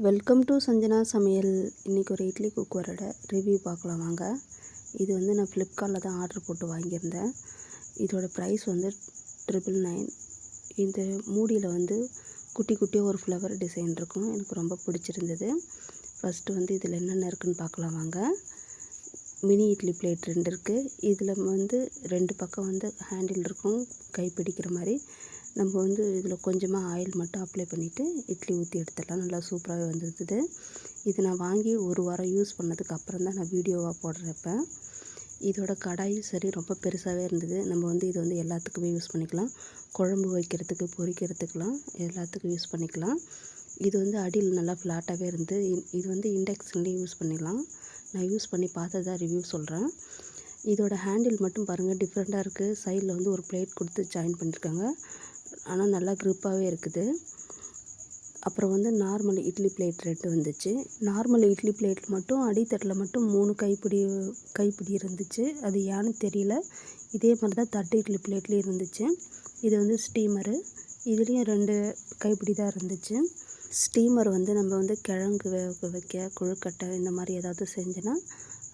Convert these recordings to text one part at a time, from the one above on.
Welcome to Sanjana சமையல். இன்றைக்கி ஒரு இட்லி குக்கரோட ரிவ்யூ பார்க்கலாம் வாங்க. இது வந்து நான் ஃப்ளிப்கார்ட்டில் தான் ஆர்டர் போட்டு வாங்கியிருந்தேன். இதோட ப்ரைஸ் வந்து 999. இந்த மூடியில் வந்து குட்டி குட்டியாக ஒரு ஃப்ளவர் டிசைன் இருக்கும். எனக்கு ரொம்ப பிடிச்சிருந்தது. ஃபஸ்ட்டு வந்து இதில் என்னென்ன இருக்குதுன்னு பார்க்கலாம் வாங்க. மினி இட்லி பிளேட் 2 இருக்குது. இதில் வந்து 2 பக்கம் வந்து ஹேண்டில் இருக்கும், கை பிடிக்கிற மாதிரி. நம்ம வந்து இதில் கொஞ்சமாக ஆயில் மட்டும் அப்ளை பண்ணிவிட்டு இட்லி ஊற்றி எடுத்துடலாம். நல்லா சூப்பராகவே வந்திருக்குது. இது நான் வாங்கி ஒரு வாரம் யூஸ் பண்ணதுக்கு அப்புறம் தான் நான் வீடியோவாக போடுறப்ப. இதோட கடாயும் சரி ரொம்ப பெருசாகவே இருந்தது. நம்ம வந்து இது வந்து எல்லாத்துக்குமே யூஸ் பண்ணிக்கலாம். குழம்பு வைக்கிறதுக்கு, பொரிக்கிறதுக்கெலாம் எல்லாத்துக்கும் யூஸ் பண்ணிக்கலாம். இது வந்து அடியில் நல்லா ஃப்ளாட்டாகவே இருந்து. இது வந்து இண்டக்ஷன்லேயும் யூஸ் பண்ணிக்கலாம். நான் யூஸ் பண்ணி பார்த்ததா ரிவ்யூ சொல்கிறேன். இதோட ஹேண்டில் மட்டும் பாருங்கள், டிஃப்ரெண்ட்டாக இருக்குது. சைடில் வந்து ஒரு பிளேட் கொடுத்து ஜாயின் பண்ணியிருக்காங்க. ஆனால் நல்லா க்ரிப்பாகவே இருக்குது. அப்புறம் வந்து நார்மல் இட்லி பிளேட் 2 வந்துச்சு. நார்மல் இட்லி பிளேட் மட்டும் அடித்தட்டில் மட்டும் 3 கைப்பிடி இருந்துச்சு. அது ஏன்னு தெரியல. இதே மாதிரி தான் தட்டு இட்லி பிளேட்லேயும் இருந்துச்சு. இது வந்து ஸ்டீமரு. இதுலேயும் 2 கைப்பிடி தான் இருந்துச்சு. ஸ்டீமர் வந்து நம்ம வந்து கிழங்கு வேக வைக்க, கொழுக்கட்டை இந்த மாதிரி ஏதாவது செஞ்சோன்னா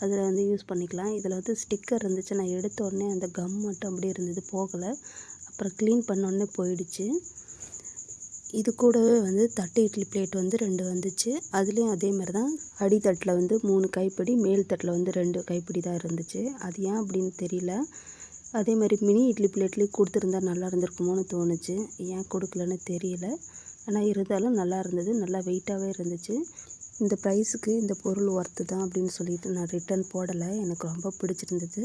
அதில் வந்து யூஸ் பண்ணிக்கலாம். இதில் வந்து ஸ்டிக்கர் இருந்துச்சு. நான் எடுத்த உடனே அந்த கம் மட்டும் அப்படியே இருந்தது, போகலை. அப்புறம் க்ளீன் பண்ணோடனே போயிடுச்சு. இது கூடவே வந்து தட்டு இட்லி பிளேட் வந்து 2 வந்துச்சு. அதுலேயும் அதே மாதிரி தான் அடித்தட்டில் வந்து 3 கைப்பிடி, மேல் தட்டில் வந்து 2 கைப்பிடி தான் இருந்துச்சு. அது ஏன் அப்படின்னு தெரியல. அதே மாதிரி மினி இட்லி பிளேட்லேயும் கொடுத்துருந்தா நல்லா இருந்திருக்குமோன்னு தோணுச்சு. ஏன் கொடுக்கலன்னு தெரியல. ஆனால் இருந்தாலும் நல்லா இருந்தது. நல்லா வெயிட்டாகவே இருந்துச்சு. இந்த ப்ரைஸுக்கு இந்த பொருள் ஒர்த்து தான் அப்படின்னு சொல்லிட்டு நான் ரிட்டன் போடலை. எனக்கு ரொம்ப பிடிச்சிருந்தது.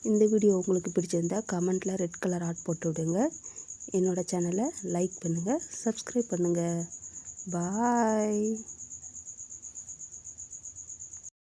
இந்த வீடியோ உங்களுக்கு பிடிச்சிருந்தா கமெண்ட்டில் ரெட் கலர் ஹார்ட் போட்டு விடுங்க. என்னோடய சேனலை லைக் பண்ணுங்கள், சப்ஸ்கிரைப் பண்ணுங்கள். பாய்.